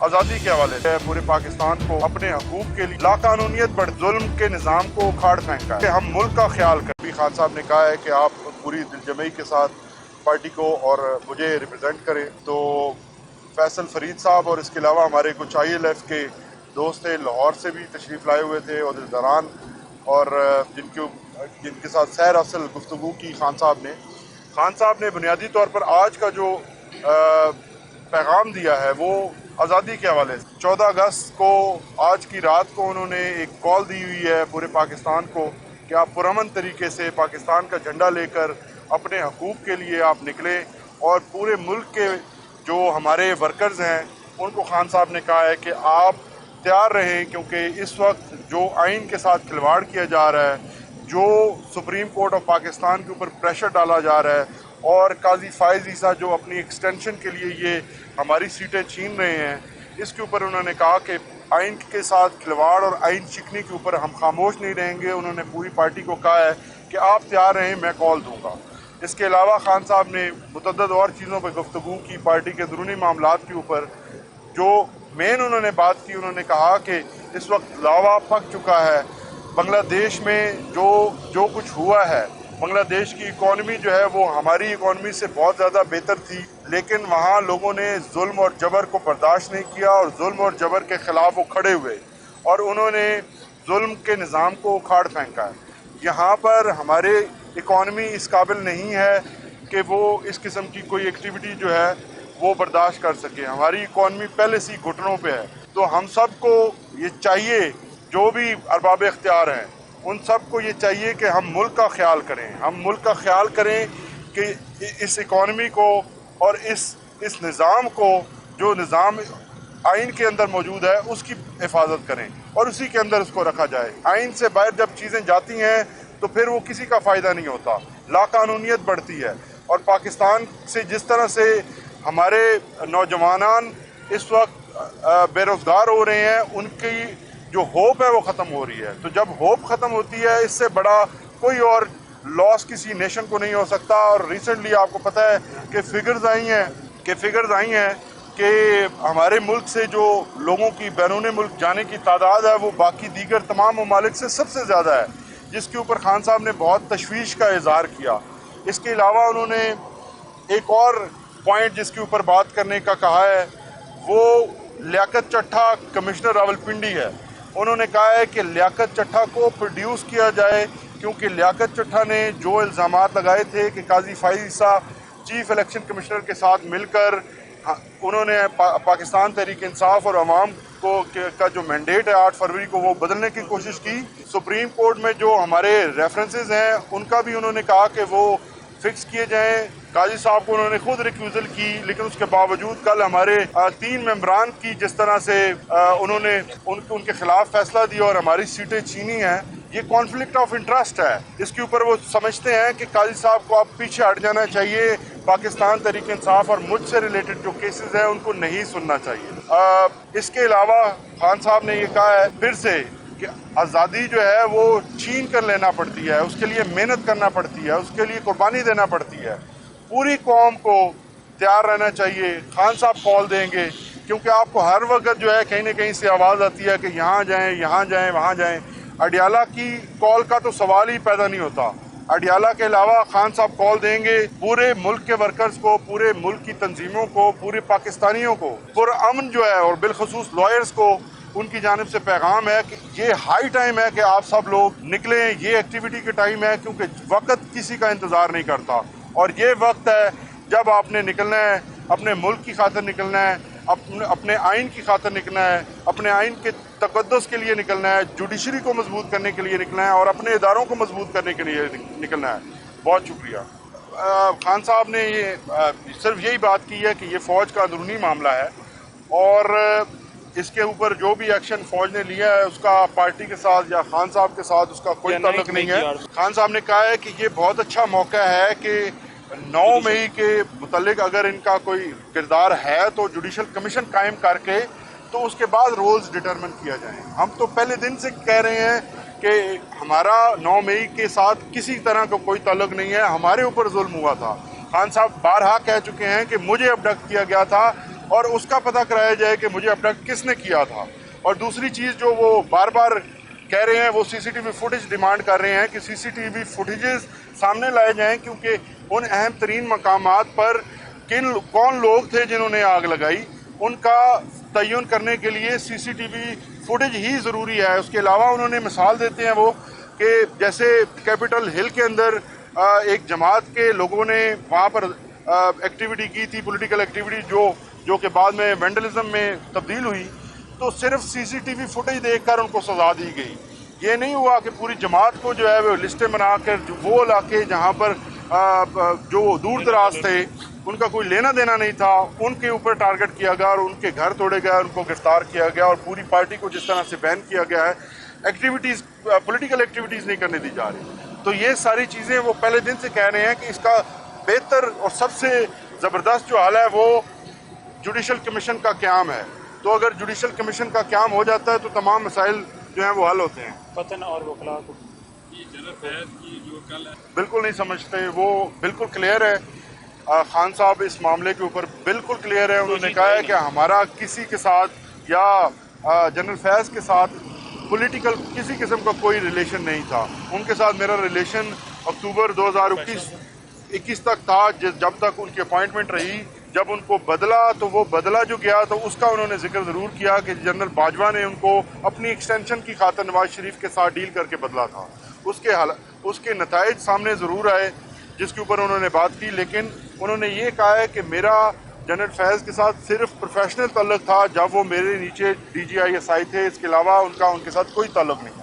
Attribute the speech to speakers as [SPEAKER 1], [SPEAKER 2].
[SPEAKER 1] आज़ादी के हवाले से पूरे पाकिस्तान को अपने हकूक के लिए लाकानूनियत पर जुल्म के निज़ाम को उखाड़ फेंका है। हम मुल्क का ख्याल करें। खान साहब ने कहा है कि आप पूरी दिलजमई के साथ पार्टी को और मुझे रिप्रेजेंट करें। तो फैसल फरीद साहब और इसके अलावा हमारे कुछ ILF के दोस्त थे, लाहौर से भी तशरीफ़ लाए हुए थे और दरान, और जिनके साथ सैर असल गुफ्तगू की खान साहब ने बुनियादी तौर पर आज का जो पैगाम दिया है वो आज़ादी के हवाले से 14 अगस्त को आज की रात को उन्होंने एक कॉल दी हुई है पूरे पाकिस्तान को कि आप पुरअमन तरीके से पाकिस्तान का झंडा लेकर अपने हकूक़ के लिए आप निकलें। और पूरे मुल्क के जो हमारे वर्कर्स हैं उनको खान साहब ने कहा है कि आप तैयार रहें, क्योंकि इस वक्त जो आइन के साथ खिलवाड़ किया जा रहा है, जो सुप्रीम कोर्ट ऑफ पाकिस्तान के ऊपर प्रेशर डाला जा रहा है, और काजी फायज़ ईसा जो अपनी एक्सटेंशन के लिए ये हमारी सीटें छीन रहे हैं, इसके ऊपर उन्होंने कहा कि आइन के साथ खिलवाड़ और आइन शिकनी के ऊपर हम खामोश नहीं रहेंगे। उन्होंने पूरी पार्टी को कहा है कि आप तैयार रहें, मैं कॉल दूँगा। इसके अलावा खान साहब ने मुतअद्दिद और चीज़ों पर गुफ्तगू की, पार्टी के अंदरूनी मामलात के ऊपर। जो मेन उन्होंने बात की, उन्होंने कहा कि इस वक्त लावा पक चुका है। बांग्लादेश में जो कुछ हुआ है, बांग्लादेश की इकॉनमी जो है वो हमारी इकॉनमी से बहुत ज़्यादा बेहतर थी, लेकिन वहाँ लोगों ने जुल्म और जबर को बर्दाश्त नहीं किया और जुल्म और जबर के ख़िलाफ़ वो खड़े हुए और उन्होंने जुल्म के निज़ाम को उखाड़ फेंका है। यहाँ पर हमारे इकॉनमी इस काबिल नहीं है कि वो इस किस्म की कोई एक्टिविटी जो है वो बर्दाश्त कर सके। हमारी इकॉनमी पहले से ही घुटनों पे है। तो हम सब को ये चाहिए, जो भी अरबाब इख्तियार हैं उन सब को ये चाहिए कि हम मुल्क का ख्याल करें। हम मुल्क का ख्याल करें कि इस इकॉनमी को और इस निज़ाम को, जो निज़ाम आइन के अंदर मौजूद है, उसकी हिफाजत करें और उसी के अंदर उसको रखा जाए। आइन से बाहर जब चीज़ें जाती हैं तो फिर वो किसी का फ़ायदा नहीं होता, लाकानूनियत बढ़ती है। और पाकिस्तान से जिस तरह से हमारे नौजवान इस वक्त बेरोज़गार हो रहे हैं, उनकी जो होप है वो ख़त्म हो रही है। तो जब होप ख़त्म होती है, इससे बड़ा कोई और लॉस किसी नेशन को नहीं हो सकता। और रिसेंटली आपको पता है कि फिगर्स आई हैं कि हमारे मुल्क से जो लोगों की बैरून मुल्क जाने की तादाद है वो बाकी दीगर तमाम ममालिक से सबसे ज़्यादा है, जिसके ऊपर खान साहब ने बहुत तशवीश का इज़हार किया। इसके अलावा उन्होंने एक और पॉइंट जिसके ऊपर बात करने का कहा है वो लियाकत चट्ठा कमिश्नर रावलपिंडी है। उन्होंने कहा है कि लियाकत चट्ठा को प्रोड्यूस किया जाए, क्योंकि लियाकत चट्ठा ने जो इल्ज़ामात लगाए थे कि काजी फाइज़ ईसा चीफ इलेक्शन कमिश्नर के साथ मिलकर उन्होंने पाकिस्तान तहरीक इंसाफ और अवाम को का जो मैंडेट है 8 फरवरी को वो बदलने की कोशिश की। सुप्रीम कोर्ट में जो हमारे रेफरेंसेस हैं उनका भी उन्होंने कहा कि वो फिक्स किए जाएं। काजी साहब को उन्होंने खुद रिक्यूज़ल की, लेकिन उसके बावजूद कल हमारे 3 मेंबरान की जिस तरह से उन्होंने उनके खिलाफ फैसला दिया और हमारी सीटें छीनी हैं, ये कॉन्फ्लिक्ट ऑफ इंटरेस्ट है। इसके ऊपर वो समझते हैं कि काजी साहब को अब पीछे हट जाना चाहिए, पाकिस्तान तहरीक इंसाफ और मुझसे रिलेटेड जो केसेस हैं उनको नहीं सुनना चाहिए। इसके अलावा खान साहब ने ये कहा है फिर से कि आज़ादी जो है वो छीन कर लेना पड़ती है, उसके लिए मेहनत करना पड़ती है, उसके लिए कुर्बानी देना पड़ती है। पूरी कौम को तैयार रहना चाहिए। खान साहब कॉल देंगे, क्योंकि आपको हर वक्त जो है कहीं ना कहीं से आवाज़ आती है कि यहाँ जाएँ, यहाँ जाएँ, वहाँ जाएँ। अडियाला की कॉल का तो सवाल ही पैदा नहीं होता। अडियाला के अलावा खान साहब कॉल देंगे पूरे मुल्क के वर्कर्स को, पूरे मुल्क की तंजीमों को, पूरे पाकिस्तानियों को पुरअमन जो है, और बिलखसूस लॉयर्स को उनकी जानिब से पैगाम है कि ये हाई टाइम है कि आप सब लोग निकलें। ये एक्टिविटी के टाइम है, क्योंकि वक्त किसी का इंतज़ार नहीं करता और ये वक्त है जब आपने निकलना है, अपने मुल्क की खातिर निकलना है, अपने आइन की खातिर निकलना है, अपने आइन के तक़द्दुस के लिए निकलना है, जुडिशरी को मजबूत करने के लिए निकलना है और अपने इदारों को मजबूत करने के लिए निकलना है। बहुत शुक्रिया। खान साहब ने ये सिर्फ यही बात की है कि ये फ़ौज का अंदरूनी मामला है और इसके ऊपर जो भी एक्शन फ़ौज ने लिया है उसका पार्टी के साथ या खान साहब के साथ उसका कोई ताल्लुक नहीं है। खान साहब ने कहा है कि ये बहुत अच्छा मौका है कि 9 मई के मुतल्लिक अगर इनका कोई किरदार है तो जुडिशल कमीशन कायम करके तो उसके बाद रोल्स डिटरमिन किया जाए। हम तो पहले दिन से कह रहे हैं कि हमारा 9 मई के साथ किसी तरह का कोई ताल्लुक नहीं है, हमारे ऊपर जुल्म हुआ था। खान साहब बारहा कह चुके हैं कि मुझे अबडक्ट किया गया था, اور اس کا پتہ کرایا جائے کہ مجھے ابڈکٹ کس نے کیا تھا۔ اور دوسری چیز جو وہ بار بار کہہ رہے ہیں، وہ C C T V footage demand کر رہے ہیں کہ سی سی ٹی وی فوٹیجز سامنے لائے جائیں، کیونکہ ان اہم ترین مقامات پر کون لوگ تھے جنہوں نے آگ لگائی، ان کا تعین کرنے کے لیے سی سی ٹی وی فوٹیج ہی ضروری ہے۔ اس کے علاوہ انہوں نے مثال دیتے ہیں وہ کہ جیسے کیپٹل ہل کے اندر ایک جماعت کے لوگوں نے وہاں پر ایکٹیویٹی کی تھی، پولیٹیکل ایکٹیویٹی جو کہ بعد میں وینڈلزم میں تبدیل ہوئی، تو صرف سی سی ٹی وی فوٹیج دیکھ کر ان کو سزا دی گئی۔ یہ نہیں ہوا کہ پوری جماعت کو جو ہے وہ لسٹیں بنا کر وہ علاقے جہاں پر جو دور دراز تھے، ان کا کوئی لینا دینا نہیں تھا، ان کے اوپر ٹارگٹ کیا گیا اور ان کے گھر توڑے گئے، ان کو گرفتار کیا گیا، اور پوری پارٹی کو جس طرح سے بین کیا گیا ہے، ایکٹیویٹیز پولیٹیکل ایکٹیویٹیز نہیں کرنے دی جا رہی۔ تو یہ ساری چیزیں وہ پہلے دن سے کہہ رہے ہیں کہ اس کا بہتر اور سب سے زبردست جو حل ہے وہ جوڈیشل کمیشن کا قیام ہے۔ تو اگر جوڈیشل کمیشن کا قیام ہو جاتا ہے تو تمام مسائل جو ہیں وہ حل ہوتے ہیں۔
[SPEAKER 2] پتن اور وکلاء کو
[SPEAKER 3] جنرل فیض کی جو کل
[SPEAKER 1] بالکل نہیں سمجھتے، وہ بالکل کلیئر ہے۔ خان صاحب اس معاملے کے اوپر بالکل کلیئر ہے، انہوں نے کہا ہے کہ ہمارا کسی کے ساتھ یا جنرل فیض کے ساتھ پولیٹیکل کسی قسم کا کوئی ریلیشن نہیں تھا۔ ان کے ساتھ میرا ریلیشن اکتوبر 2021 تک تھا، جب تک ان کی اپوائنٹمنٹ رہی۔ جب ان کو بدلا تو وہ بدلا جو گیا تو اس کا انہوں نے ذکر ضرور کیا کہ جنرل باجوہ نے ان کو اپنی ایکسٹینشن کی خاطر نواز شریف کے ساتھ ڈیل کر کے بدلا تھا۔ اس کے نتائج سامنے ضرور آئے جس کے اوپر انہوں نے بات کی، لیکن انہوں نے یہ کہا ہے کہ میرا جنرل فیض کے ساتھ صرف پروفیشنل تعلق تھا جب وہ میرے نیچے D G I S I تھے، اس کے علاوہ ان کا ان کے ساتھ کوئی تعلق نہیں۔